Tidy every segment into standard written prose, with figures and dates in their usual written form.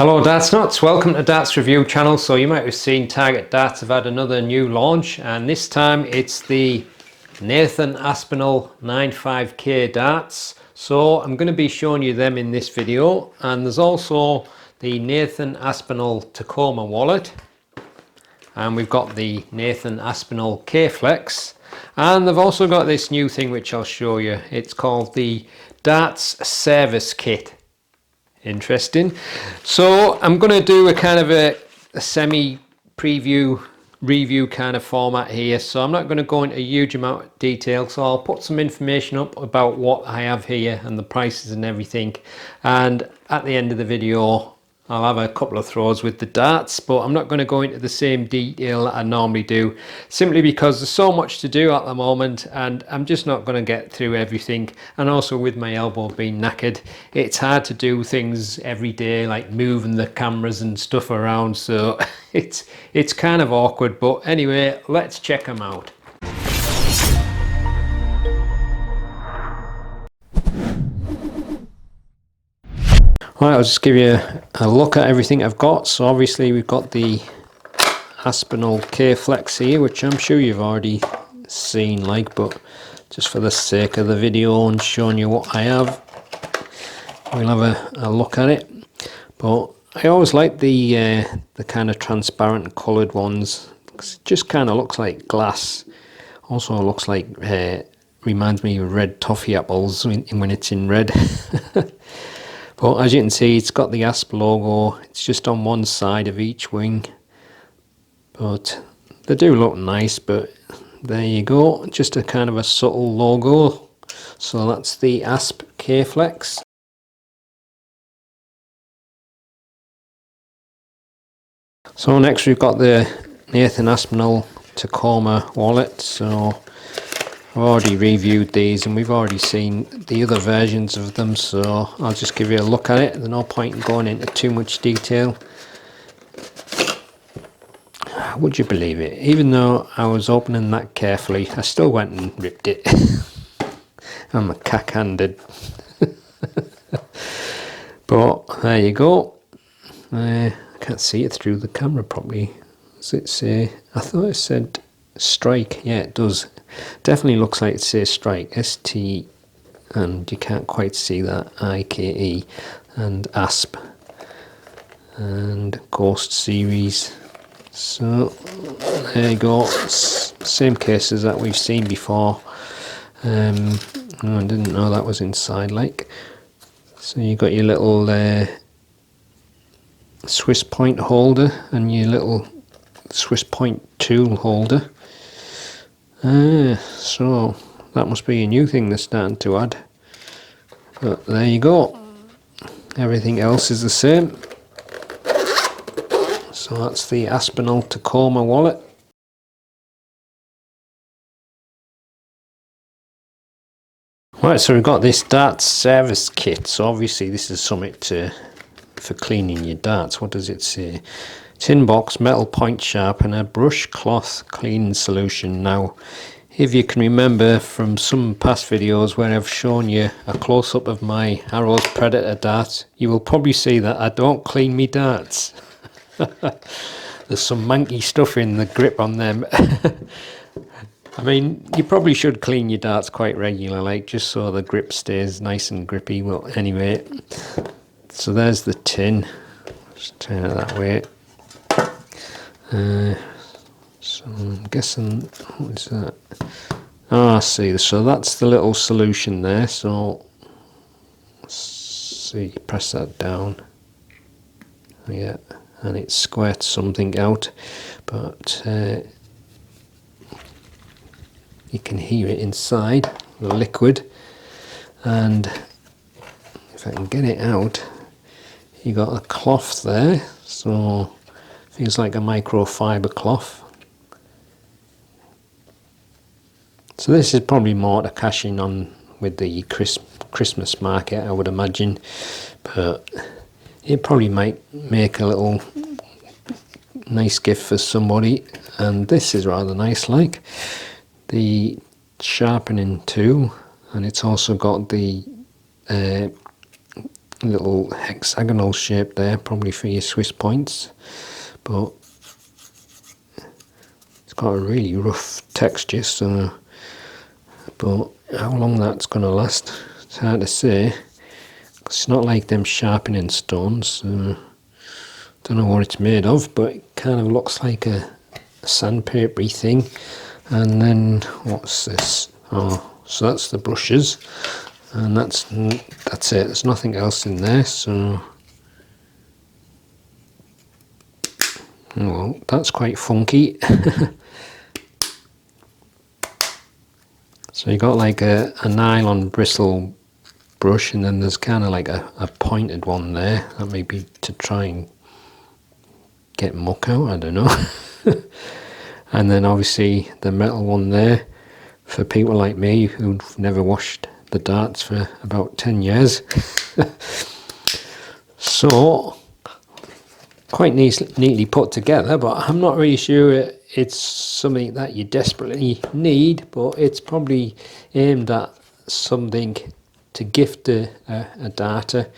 Hello Darts Nutz, welcome to Darts Review channel. So you might have seen Target Darts have had another new launch, and this time it's the Nathan Aspinall 95K darts. So I'm going to be showing you them in this video, and there's also the Nathan Aspinall Takoma wallet, and we've got the Nathan Aspinall KFlex, and they've also got this new thing which I'll show you. It's called the Darts Service Kit. Interesting. So I'm going to do a kind of a semi preview review kind of format here, so I'm not going to go into a huge amount of detail. So I'll put some information up about what I have here and the prices and everything, and at the end of the video I'll have a couple of throws with the darts, but I'm not going to go into the same detail that I normally do, simply because there's so much to do at the moment and I'm just not going to get through everything. And also with my elbow being knackered, it's hard to do things every day like moving the cameras and stuff around, so it's kind of awkward. But anyway, let's check them out. Right, I'll just give you a look at everything I've got. So obviously we've got the Aspinall KFlex here, which I'm sure you've already seen, but just for the sake of the video and showing you what I have, we'll have a look at it. But I always like the kind of transparent coloured ones, because it just kind of looks like glass. Also looks like, reminds me of red toffee apples when it's in red. But as you can see, it's got the ASP logo. It's just on one side of each wing, but they do look nice. But there you go, just a kind of a subtle logo. So that's the ASP KFlex. So next we've got the Nathan Aspinall Takoma wallet. So I've already reviewed these and we've already seen the other versions of them, so I'll just give you a look at it. There's no point in going into too much detail. Would you believe it? Even though I was opening that carefully, I still went and ripped it. I'm a cack-handed. But there you go. I can't see it through the camera properly. Does it say? I thought it said strike. Yeah, it does. Definitely looks like it says strike, ST, and you can't quite see that, IKE, and ASP, and Ghost series. So there you go, same cases that we've seen before. I didn't know that was inside, so you got your little Swiss point holder and your little Swiss point tool holder. So that must be a new thing they're starting to add. But there you go. Everything else is the same. So that's the Aspinall Takoma wallet. Right, so we've got this darts service kit. So obviously this is something for cleaning your darts. What does it say? Tin box, metal point sharpener, brush cloth cleaning solution. Now, if you can remember from some past videos where I've shown you a close-up of my Arrows Predator dart, you will probably see that I don't clean me darts. There's some manky stuff in the grip on them. I mean, you probably should clean your darts quite regular, just so the grip stays nice and grippy. Well, anyway, so there's the tin. Just turn it that way. So I'm guessing, what is that? Oh, I see. So that's the little solution there. So let's see, press that down. Yeah, and it squirts something out, but you can hear it inside, the liquid. And if I can get it out, you got a cloth there. So feels like a microfiber cloth. So this is probably more to cash in on with the Christmas market, I would imagine, but it probably might make a little nice gift for somebody. And this is rather nice, the sharpening tool, and it's also got the little hexagonal shape there, probably for your Swiss points, but it's got a really rough texture, so but how long that's going to last, it's hard to say. It's not like them sharpening stones, so don't know what it's made of, but it kind of looks like a sandpapery thing. And then what's this? Oh, so that's the brushes, and that's it. There's nothing else in there, so well, that's quite funky. So you got like a nylon bristle brush, and then there's kind of like a pointed one there. That may be to try and get muck out, I don't know. And then obviously the metal one there for people like me who've never washed the darts for about 10 years. So quite neatly put together, but I'm not really sure it's something that you desperately need, but it's probably aimed at something to gift a darter.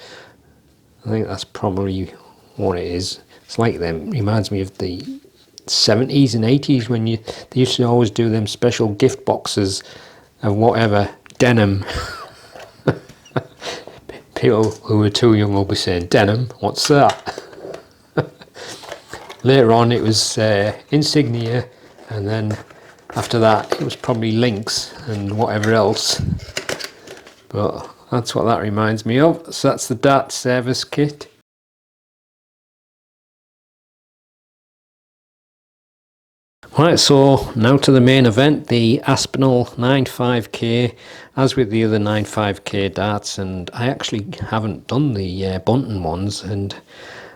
I think that's probably what it is. It's like them, reminds me of the 70s and 80s when they used to always do them special gift boxes of whatever, denim. People who were too young will be saying, denim, what's that? Later on it was insignia, and then after that it was probably links and whatever else. But that's what that reminds me of. So that's the Dart service kit. Right, so now to the main event, the Aspinall 95K. As with the other 95K darts, and I actually haven't done the bunting ones, and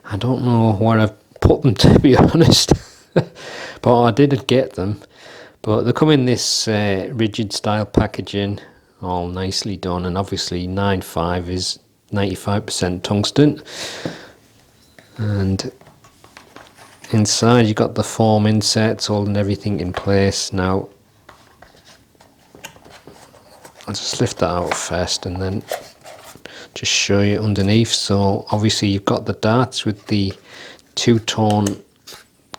I don't know where I've put them, to be honest. But I did get them. But they come in this rigid style packaging, all nicely done, and obviously 9.5 is 95% tungsten. And inside you got the foam inserts holding everything in place. Now I'll just lift that out first and then just show you underneath. So obviously you've got the darts with the two-tone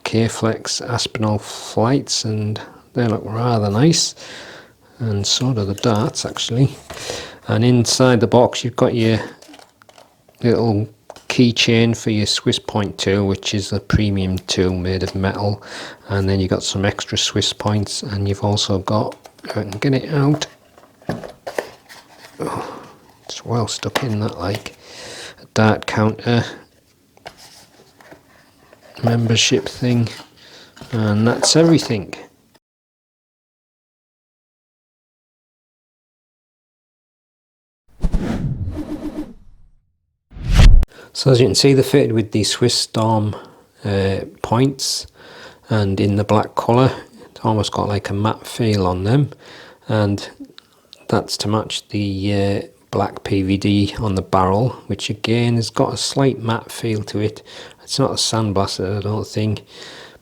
KFlex Aspinall flights, and they look rather nice, and so do the darts actually. And inside the box you've got your little keychain for your Swiss point tool, which is a premium tool made of metal, and then you got some extra Swiss points, and you've also got, if I can get it out, oh, it's well stuck in that, like a dart counter membership thing, and that's everything. So as you can see, they're fitted with the Swiss Storm points, and in the black colour. It's almost got like a matte feel on them, and that's to match the black PVD on the barrel, which again has got a slight matte feel to it. It's not a sandblaster, I don't think,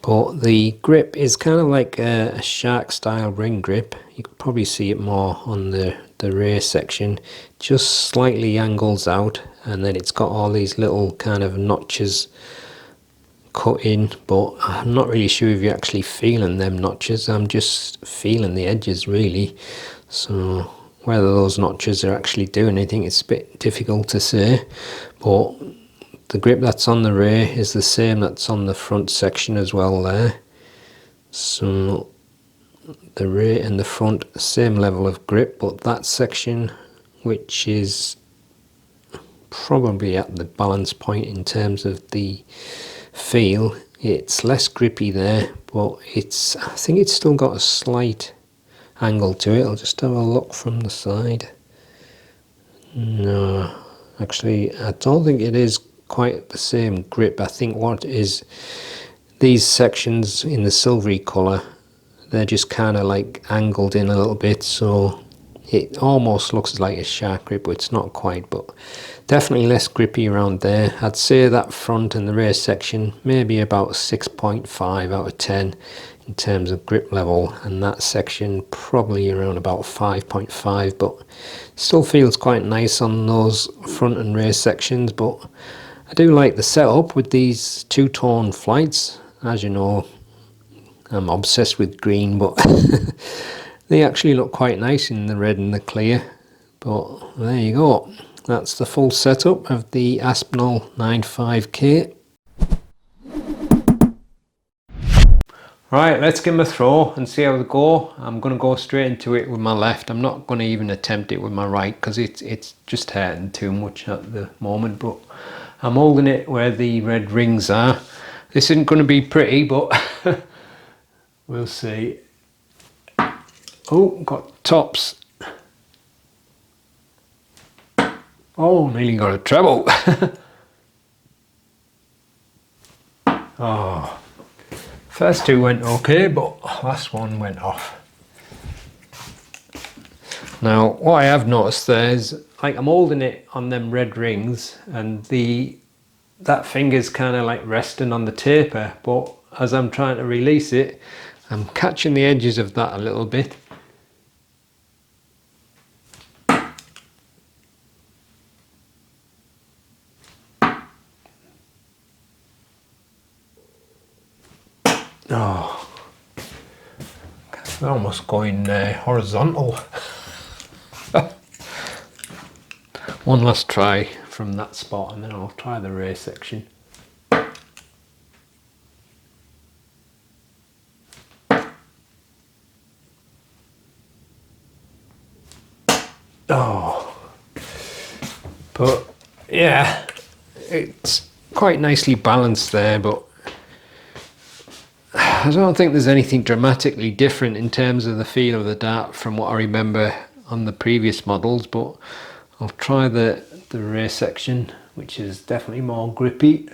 but the grip is kind of like a shark style ring grip. You could probably see it more on the rear section, just slightly angles out, and then it's got all these little kind of notches cut in, but I'm not really sure if you're actually feeling them notches. I'm just feeling the edges really, so whether those notches are actually doing anything, it's a bit difficult to say. But the grip that's on the rear is the same that's on the front section as well there, so the rear and the front same level of grip, but that section, which is probably at the balance point in terms of the feel, it's less grippy there, but it's, I think it's still got a slight angle to it. I'll just have a look from the side. No, actually I don't think it is quite the same grip. I think what is, these sections in the silvery colour, they're just kind of like angled in a little bit, so it almost looks like a shark grip, but it's not quite, but definitely less grippy around there. I'd say that front and the rear section maybe about 6.5 out of 10 in terms of grip level, and that section probably around about 5.5, but still feels quite nice on those front and rear sections. But I do like the setup with these two-tone flights. As you know, I'm obsessed with green, but they actually look quite nice in the red and the clear. But there you go. That's the full setup of the Aspinall 95K. Right, let's give them a throw and see how they go. I'm going to go straight into it with my left. I'm not going to even attempt it with my right because it's just hurting too much at the moment. But I'm holding it where the red rings are. This isn't going to be pretty, but we'll see. Oh, got tops. Oh, nearly got a treble. Oh, first two went okay, but last one went off. Now, what I have noticed there is, like, I'm holding it on them red rings, and that finger's kind of like resting on the taper, but as I'm trying to release it, I'm catching the edges of that a little bit. Oh, they're almost going horizontal. One last try from that spot, and then I'll try the rear section. Oh, but yeah, it's quite nicely balanced there, but I don't think there's anything dramatically different in terms of the feel of the dart from what I remember on the previous models. But I'll try the rear section, which is definitely more grippy.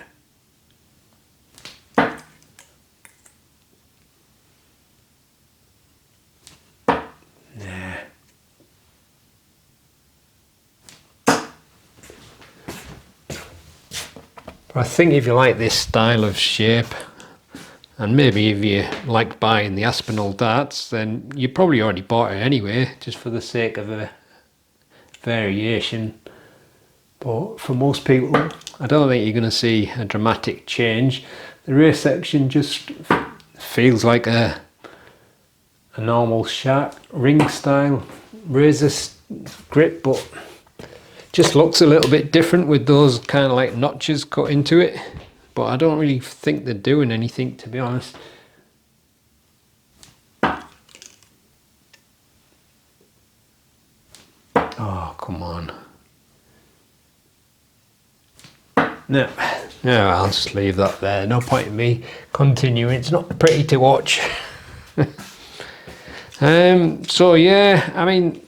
But I think if you like this style of shape, and maybe if you like buying the Aspinall darts, then you probably already bought it anyway, just for the sake of a variation. But for most people, I don't think you're going to see a dramatic change. The rear section just feels like a normal shark ring style razor grip, but just looks a little bit different with those kind of like notches cut into it. But I don't really think they're doing anything, to be honest. Oh, come on. No, I'll just leave that there. No point in me continuing. It's not pretty to watch. So yeah, I mean,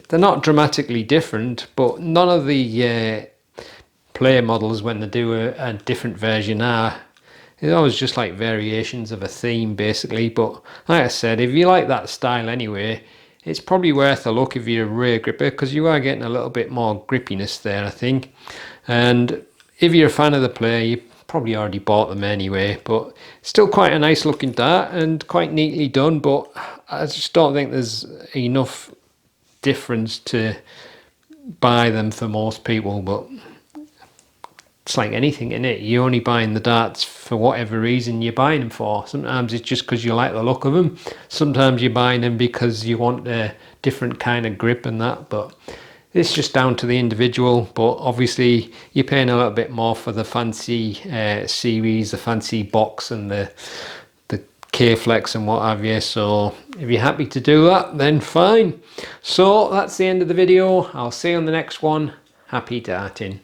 they're not dramatically different, but none of the play models, when they do a different version, it's always just like variations of a theme basically. But like I said, if you like that style anyway, it's probably worth a look if you're a rear gripper, because you are getting a little bit more grippiness there, I think. And if you're a fan of the play, you probably already bought them anyway. But still quite a nice looking dart and quite neatly done, but I just don't think there's enough difference to buy them for most people. But it's like anything, isn't it? You're only buying the darts for whatever reason you're buying them for. Sometimes it's just because you like the look of them. Sometimes you're buying them because you want a different kind of grip and that. But it's just down to the individual. But obviously you're paying a little bit more for the fancy series, the fancy box and the KFlex and what have you. So if you're happy to do that, then fine. So that's the end of the video. I'll see you on the next one. Happy darting.